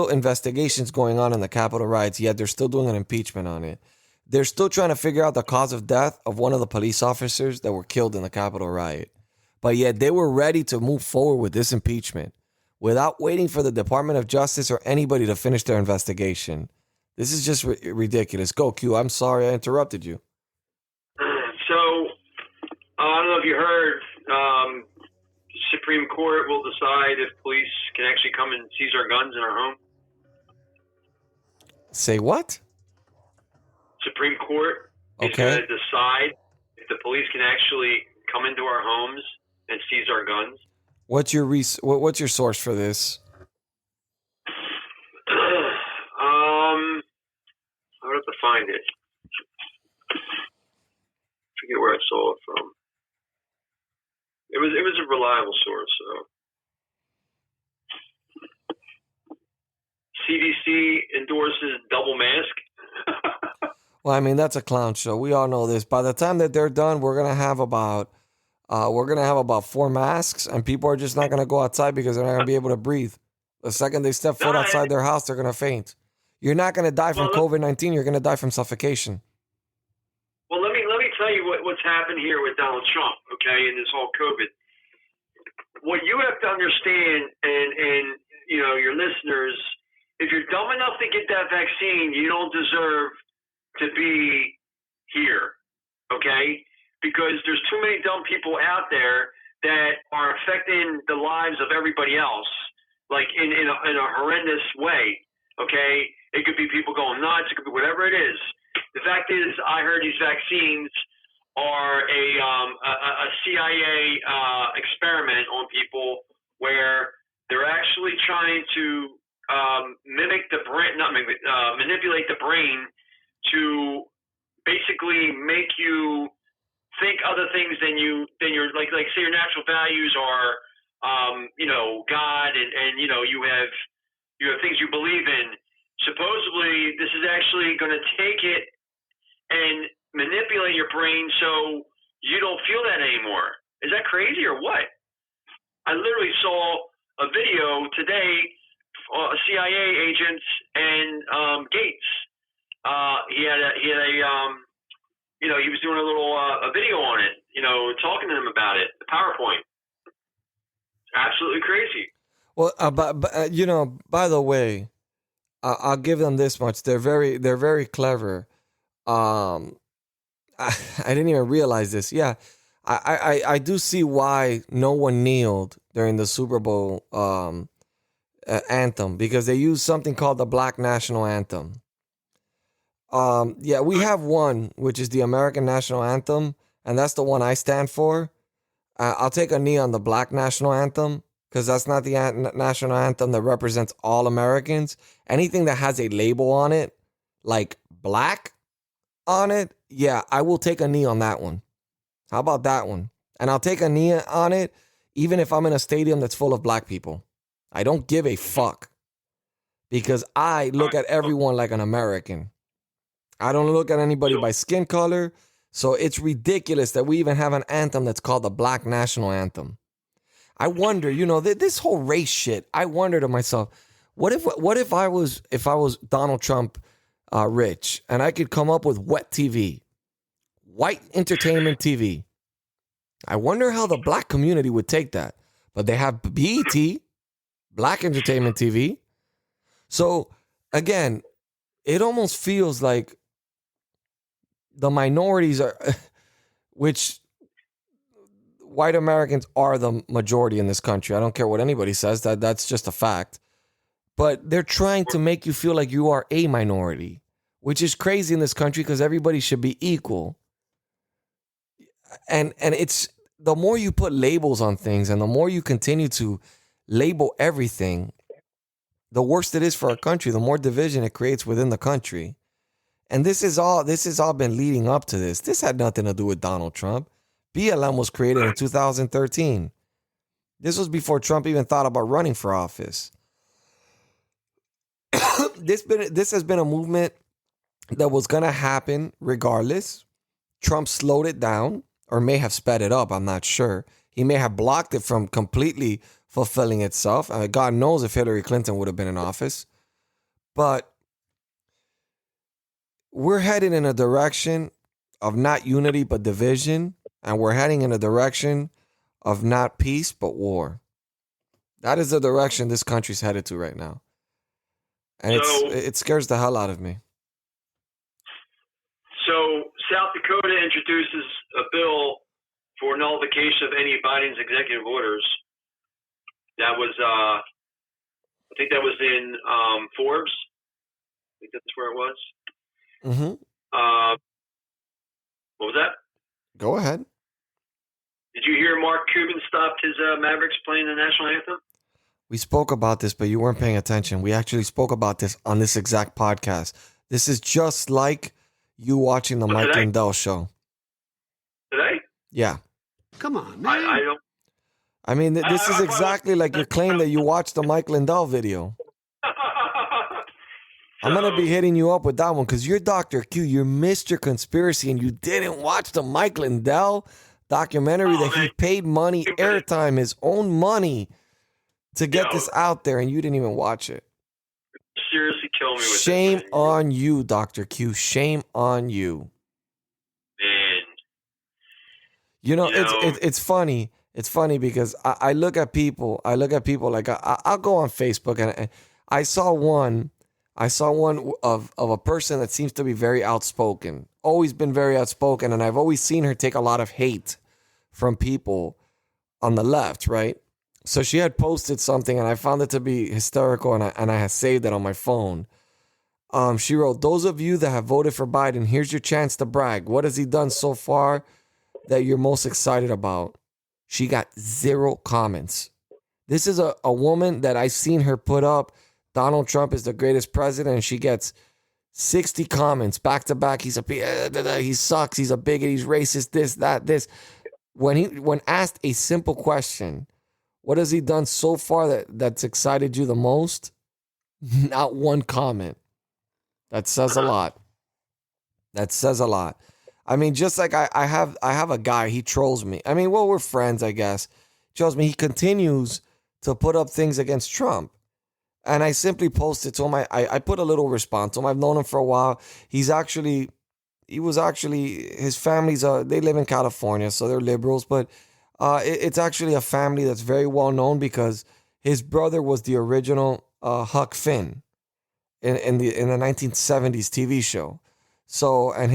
investigations going on the Capitol riots, yet they're still doing an impeachment on it. They're still trying to figure out the cause of death of one of the police officers that were killed in the Capitol riot. But yet they were ready to move forward with this impeachment without waiting for the Department of Justice or anybody to finish their investigation. This is just ridiculous. Go, Q. I'm sorry I interrupted you. So, I don't know if you heard, Supreme Court will decide if police can actually come and seize our guns in our home. Say what? Supreme Court is going to decide if the police can actually come into our homes and seize our guns. What's your source for this? I would have to find it. I forget where I saw it from. It was a reliable source. So CDC endorses double mask. Well, I mean, that's a clown show. We all know this. By the time that they're done, we're gonna have about 4 masks, and people are just not gonna go outside because they're not gonna be able to breathe. The second they step foot outside their house, they're gonna faint. You're not gonna die from COVID-19. You're gonna die from suffocation. Well, let me tell you what's happened here with Donald Trump, okay, and this whole COVID. What you have to understand, and you know your listeners, if you're dumb enough to get that vaccine, you don't deserve to be here, okay? Because there's too many dumb people out there that are affecting the lives of everybody else, like in a horrendous way, okay? It could be people going nuts. It could be whatever it is. The fact is, I heard these vaccines are a CIA experiment on people where they're actually trying to manipulate the brain to basically make you think other things than your like say your natural values are God and you have things you believe in. Supposedly this is actually going to take it and manipulate your brain so you don't feel that anymore. Is that crazy or what? I literally saw a video today, CIA agents and Gates. He was doing a little a video on it, talking to them about it, the PowerPoint. Absolutely crazy. Well, but by the way, I'll give them this much: they're very clever. I didn't even realize this. Yeah, I do see why no one kneeled during the Super Bowl anthem because they use something called the Black National Anthem. Yeah, we have one, which is the American National Anthem, and that's the one I stand for. I'll take a knee on the Black National Anthem because that's not the national anthem that represents all Americans. Anything that has a label on it, like black on it, yeah, I will take a knee on that one. How about that one? And I'll take a knee on it even if I'm in a stadium that's full of black people. I don't give a fuck because I look at everyone like an American. I don't look at anybody by skin color. So it's ridiculous that we even have an anthem that's called the Black National Anthem. I wonder, this whole race shit. I wonder to myself, what if I was Donald Trump rich and I could come up with WET TV, white entertainment TV. I wonder how the black community would take that. But they have BET, Black Entertainment TV. So again, it almost feels like the minorities are, which white Americans are the majority in this country. I don't care what anybody says, that's just a fact. But they're trying to make you feel like you are a minority, which is crazy in this country because everybody should be equal. And it's the more you put labels on things and the more you continue to label everything, the worse it is for a country, the more division it creates within the country. And this has all been leading up to this. This had nothing to do with Donald Trump. BLM was created in 2013. This was before Trump even thought about running for office. This has been a movement that was going to happen regardless. Trump slowed it down or may have sped it up. I'm not sure. He may have blocked it from completely fulfilling itself. God knows if Hillary Clinton would have been in office. But we're headed in a direction of not unity but division, and we're heading in a direction of not peace but war. That is the direction this country's headed to right now. And it scares the hell out of me. So South Dakota introduces a bill for nullification of any Biden's executive orders. That was, I think that was in Forbes. I think that's where it was. Mm-hmm. What was that? Go ahead. Did you hear Mark Cuban stopped his Mavericks playing the national anthem? We spoke about this, but you weren't paying attention. We actually spoke about this on this exact podcast. This is just like you watching the Mike Lindell show. Today? Yeah. Come on, man. I don't. I mean, this is exactly like your claim that you watched the Mike Lindell video. I'm going to be hitting you up with that one because you're Dr. Q. You're Mr. Conspiracy, and you didn't watch the Mike Lindell documentary that he paid money, airtime, his own money to get this out there, and you didn't even watch it. Seriously kill me with Shame this, on you, Dr. Q. Shame on you. Man. It's funny. It's funny because I look at people. Like I'll go on Facebook and I saw one of a person that seems to be very outspoken. Always been very outspoken, and I've always seen her take a lot of hate from people on the left, right? So she had posted something, and I found it to be hysterical, and I had saved it on my phone. She wrote, "Those of you that have voted for Biden, here's your chance to brag. What has he done so far that you're most excited about?" She got 0 comments. This is a woman that I've seen her put up, Donald Trump is the greatest president, and she gets 60 comments back to back. He sucks, he's a bigot, he's racist, this. When asked a simple question, what has he done so far that's excited you the most? Not 1 comment. That says a lot. I mean, just like I have a guy, he trolls me. I mean, well, we're friends, I guess. Trolls me. He continues to put up things against Trump. And I simply posted to him. I put a little response to him. I've known him for a while. His family's, they live in California, so they're liberals. But it's actually a family that's very well known because his brother was the original Huck Finn in the 1970s TV show. So, and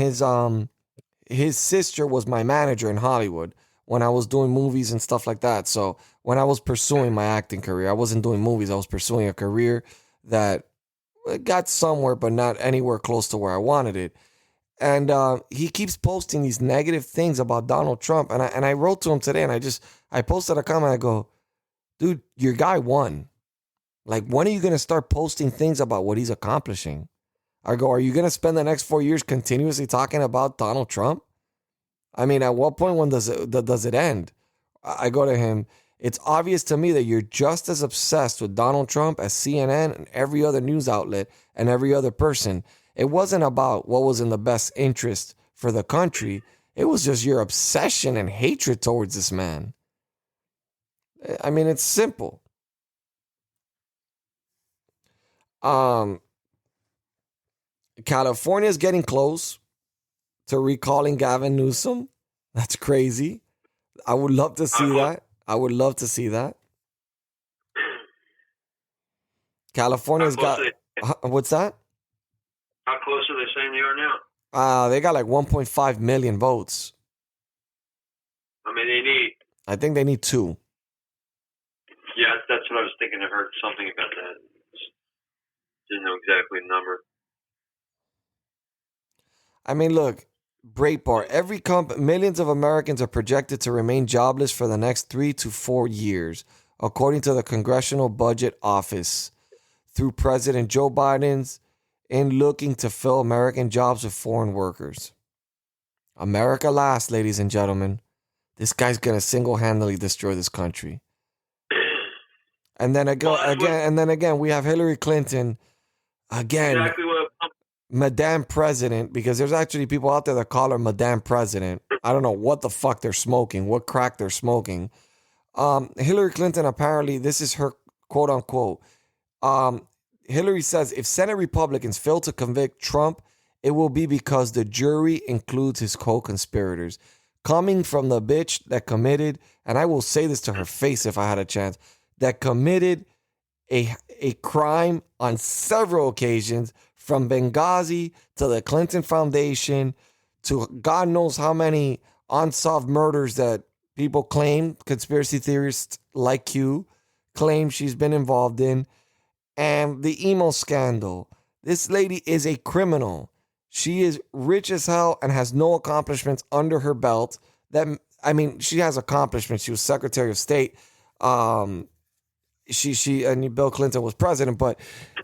his sister was my manager in Hollywood. when I was doing movies and stuff like that. So when I was pursuing my acting career, I wasn't doing movies. I was pursuing a career that got somewhere, but not anywhere close to where I wanted it. And he keeps posting these negative things about Donald Trump. And I wrote to him today, and I posted a comment. I go, dude, your guy won. Like, when are you going to start posting things about what he's accomplishing? I go, are you going to spend the next 4 years continuously talking about Donald Trump? I mean, at what point when does it end? I go to him, it's obvious to me that you're just as obsessed with Donald Trump as CNN and every other news outlet and every other person. It wasn't about what was in the best interest for the country. It was just your obsession and hatred towards this man. I mean, it's simple. California is getting close to recalling Gavin Newsom. That's crazy. I would love to see that. I would love to see that. California's got... What's that? How close are they saying they are now? They got like 1.5 million votes. I mean, they need... I think they need 2. Yeah, that's what I was thinking. I heard something about that. Didn't know exactly the number. I mean, look, Breitbart, millions of Americans are projected to remain jobless for the next 3 to 4 years, according to the Congressional Budget Office, through President Joe Biden's in looking to fill American jobs with foreign workers. America last, ladies and gentlemen. This guy's going to single-handedly destroy this country. And then again, we have Hillary Clinton, again, Exactly what... Madame President, because there's actually people out there that call her Madame President. I don't know what the fuck they're smoking, what crack they're smoking. Hillary Clinton, apparently, this is her quote unquote. Hillary says, if Senate Republicans fail to convict Trump, it will be because the jury includes his co-conspirators. Coming from the bitch that committed, and I will say this to her face if I had a chance, that committed a crime on several occasions, from Benghazi to the Clinton Foundation to God knows how many unsolved murders that people claim, conspiracy theorists like you claim she's been involved in, and the emo scandal. This lady is a criminal. She is rich as hell and has no accomplishments under her belt. She has accomplishments. She was Secretary of State. She and Bill Clinton was president. But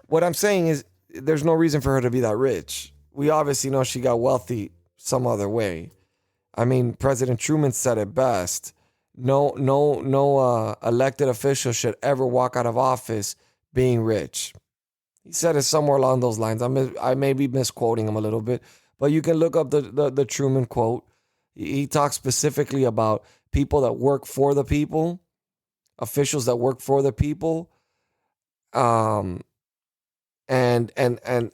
what I'm saying is, there's no reason for her to be that rich. We obviously know she got wealthy some other way. I mean, President Truman said it best. No elected official should ever walk out of office being rich. He said it somewhere along those lines. I may be misquoting him a little bit, but you can look up the Truman quote. He talks specifically about people that work for the people, officials that work for the people, and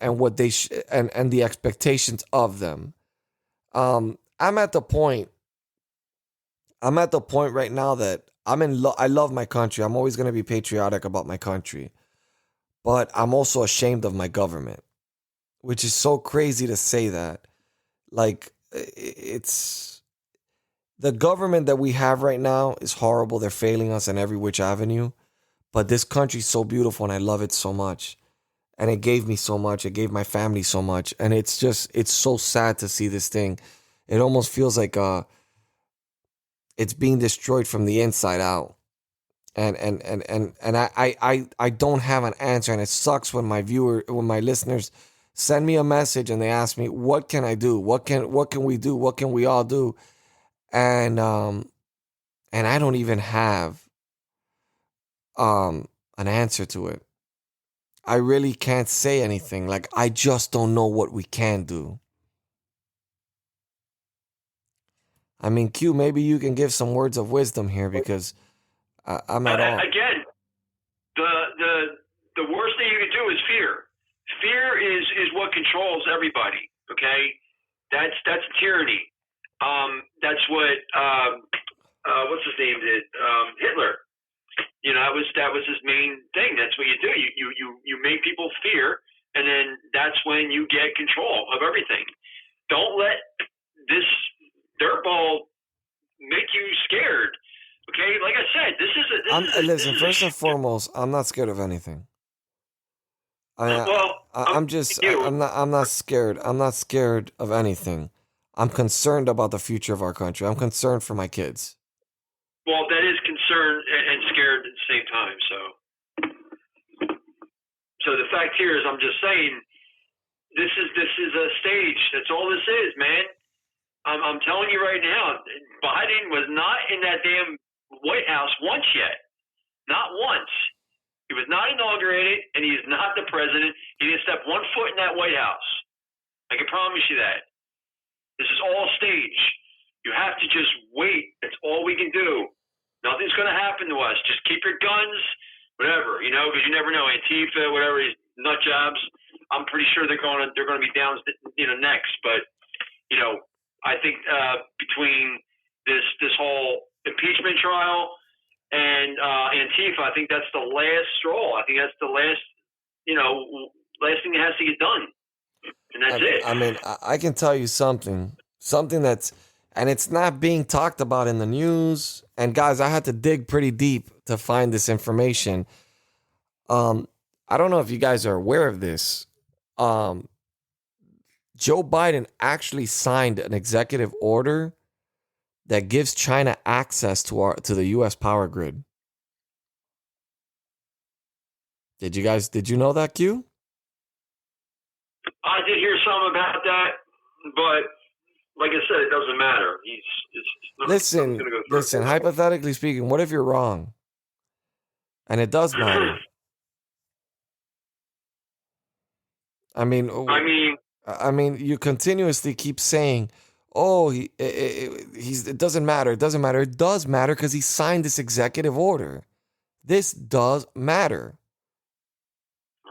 what they and the expectations of them. I'm at the point right now that I love my country. I'm always going to be patriotic about my country, but I'm also ashamed of my government, which is so crazy to say that. Like, it's the government that we have right now is horrible. They're failing us in every which avenue, but this country's so beautiful and I love it so much. And it gave me so much. It gave my family so much. And it's so sad to see this thing. It almost feels like it's being destroyed from the inside out. And I don't have an answer. And it sucks when my listeners send me a message and they ask me, what can I do? What can we do? What can we all do? And I don't even have an answer to it. I really can't say anything. Like, I just don't know what we can do. I mean, Q, maybe you can give some words of wisdom here, because I'm not all... Again, the worst thing you can do is fear. Fear is what controls everybody. Okay, that's tyranny. That's what what's his name did? Hitler. You know, that was his main thing. That's what you do. You make people fear, and then that's when you get control of everything. Don't let this dirtball make you scared. Okay, like I said, Listen, first and foremost, I'm not scared of anything. I'm not scared. I'm not scared of anything. I'm concerned about the future of our country. I'm concerned for my kids. Well, that is concerned and scared at the same time. So the fact here is, I'm just saying, this is a stage. That's all this is, man. I'm telling you right now, Biden was not in that damn White House once yet. Not once. He was not inaugurated, and he is not the president. He didn't step one foot in that White House. I can promise you that. This is all stage. You have to just wait. That's all we can do. Nothing's going to happen to us. Just keep your guns, whatever, because you never know. Antifa, whatever, these nut jobs. I'm pretty sure they're going to be down, next. But I think between this whole impeachment trial and Antifa, I think that's the last straw. I think that's the last thing that has to get done, and that's it. I mean, I can tell you something that's, and it's not being talked about in the news. And guys, I had to dig pretty deep to find this information. I don't know if you guys are aware of this. Joe Biden actually signed an executive order that gives China access to the U.S. power grid. Did you know that, Q? I did hear something about that, but like I said, it doesn't matter. Listen, hypothetically speaking, what if you're wrong? And it does matter. I mean, you continuously keep saying, "Oh, it doesn't matter. It doesn't matter." It does matter because he signed this executive order. This does matter.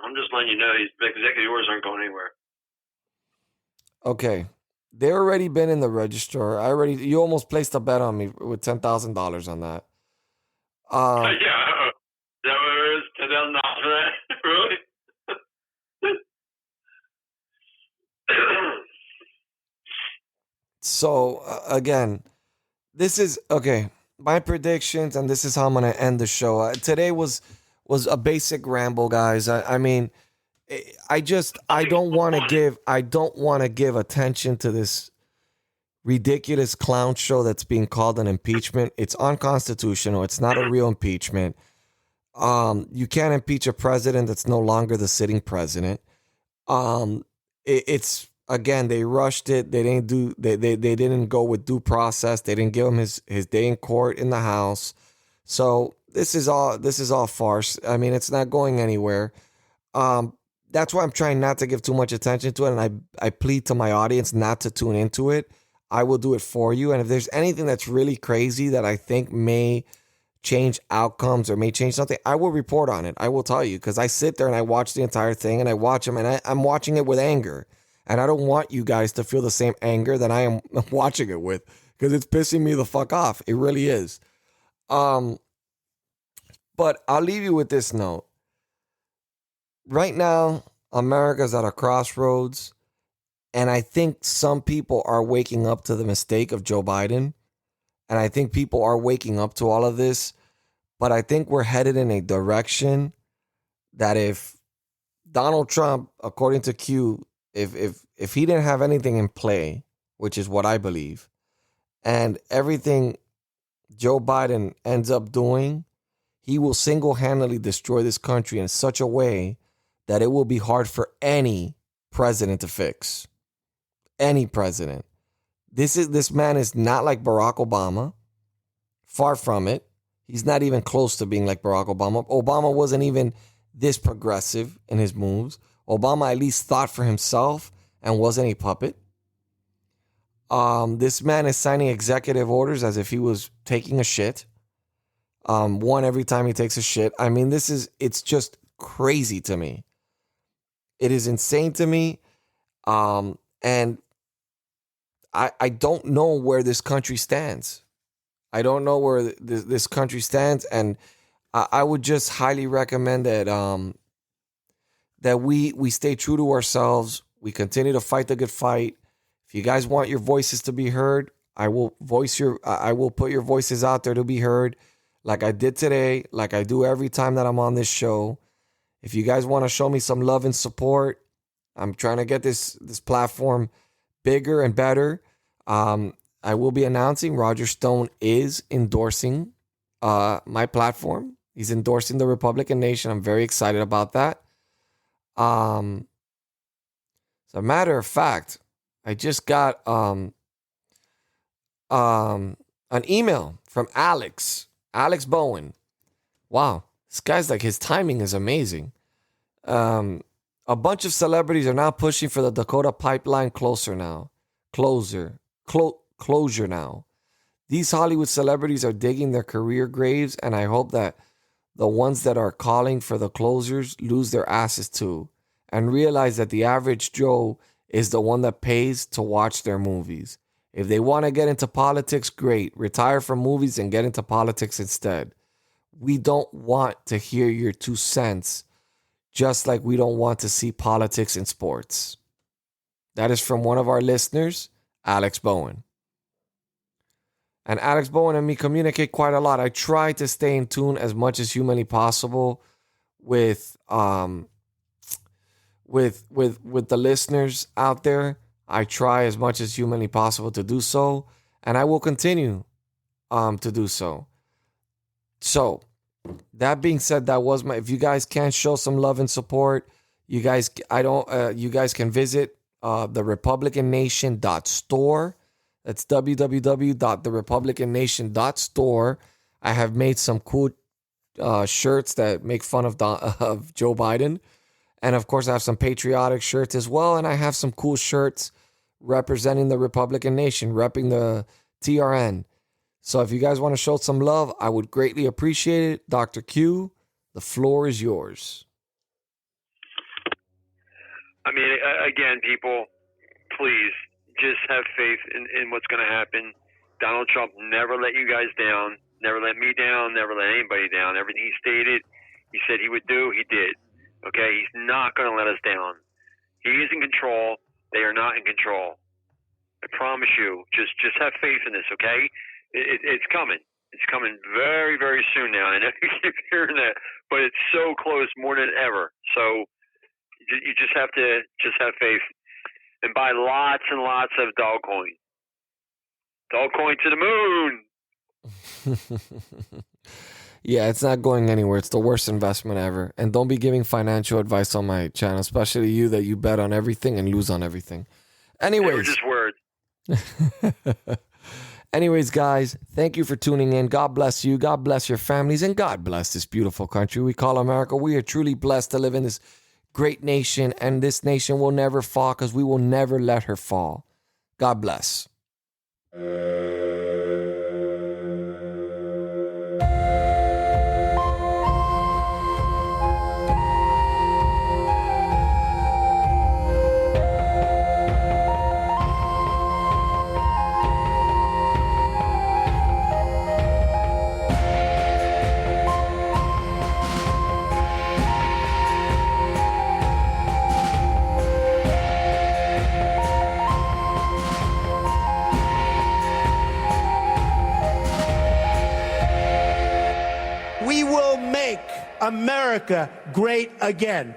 I'm just letting you know these executive orders aren't going anywhere. Okay, they already been in the register. You almost placed a bet on me with $10,000 on that. Yeah, that was $10,000 for that, really. So again, this is okay. My predictions, and this is how I'm gonna end the show. Today was a basic ramble, guys. I mean, I don't want to give attention to this ridiculous clown show that's being called an impeachment. It's unconstitutional. It's not a real impeachment. You can't impeach a president that's no longer the sitting president. It's again, they rushed it. They didn't go with due process. They didn't give him his day in court in the House. So this is all farce. I mean, it's not going anywhere. That's why I'm trying not to give too much attention to it, and I plead to my audience not to tune into it. I will do it for you. And if there's anything that's really crazy that I think may change outcomes or may change something, I will report on it. I will tell you, because I sit there and I watch the entire thing and I watch them, and I'm watching it with anger. And I don't want you guys to feel the same anger that I am watching it with, because it's pissing me the fuck off. It really is. But I'll leave you with this note. Right now, America's at a crossroads, and I think some people are waking up to the mistake of Joe Biden, and I think people are waking up to all of this, but I think we're headed in a direction that if Donald Trump, according to Q, if he didn't have anything in play, which is what I believe, and everything Joe Biden ends up doing, he will single-handedly destroy this country in such a way that it will be hard for any president to fix. Any president. This man is not like Barack Obama. Far from it. He's not even close to being like Barack Obama. Obama wasn't even this progressive in his moves. Obama at least thought for himself and wasn't a puppet. This man is signing executive orders as if he was taking a shit. One every time he takes a shit. I mean, it's just crazy to me. It is insane to me. And I don't know where this country stands. I don't know where this country stands. And I would just highly recommend that that we stay true to ourselves. We continue to fight the good fight. If you guys want your voices to be heard, I will put your voices out there to be heard, like I did today, like I do every time that I'm on this show. If you guys want to show me some love and support, I'm trying to get this platform bigger and better. I will be announcing Roger Stone is endorsing my platform. He's endorsing the Republican Nation. I'm very excited about that. As a matter of fact, I just got an email from Alex Bowen. Wow, this guy's like, his timing is amazing. A bunch of celebrities are now pushing for the Dakota pipeline closure now. These Hollywood celebrities are digging their career graves, and I hope that the ones that are calling for the closures lose their asses too and realize that the average Joe is the one that pays to watch their movies. If they want to get into politics, great. Retire from movies and get into politics instead. We don't want to hear your 2 cents, just like we don't want to see politics in sports. That is from one of our listeners, Alex Bowen. And Alex Bowen and me communicate quite a lot. I try to stay in tune as much as humanly possible with the listeners out there. I try as much as humanly possible to do so, and I will continue to do so. So, that being said, that was my. If you guys can show some love and support, you guys can visit therepublicannation.store. That's www.therepublicannation.store. I have made some cool shirts that make fun of Joe Biden. And of course, I have some patriotic shirts as well. And I have some cool shirts representing the Republican Nation, repping the TRN. So if you guys want to show some love, I would greatly appreciate it. Dr. Q, the floor is yours. I mean, again, people, please just have faith in what's going to happen. Donald Trump never let you guys down, never let me down, never let anybody down. Everything he stated, he said he would do, he did. Okay, he's not going to let us down. He is in control. They are not in control. I promise you. Just have faith in this, okay? It's coming. It's coming very, very soon now. I know you keep hearing that, but it's so close, more than ever. So you just have to have faith and buy lots and lots of Dogecoin. Dogecoin to the moon. Yeah, it's not going anywhere. It's the worst investment ever. And don't be giving financial advice on my channel, especially you that you bet on everything and lose on everything. Anyways. They were just words. Anyways, guys, thank you for tuning in. God bless you. God bless your families. And God bless this beautiful country we call America. We are truly blessed to live in this great nation. And this nation will never fall because we will never let her fall. God bless. We will make America great again.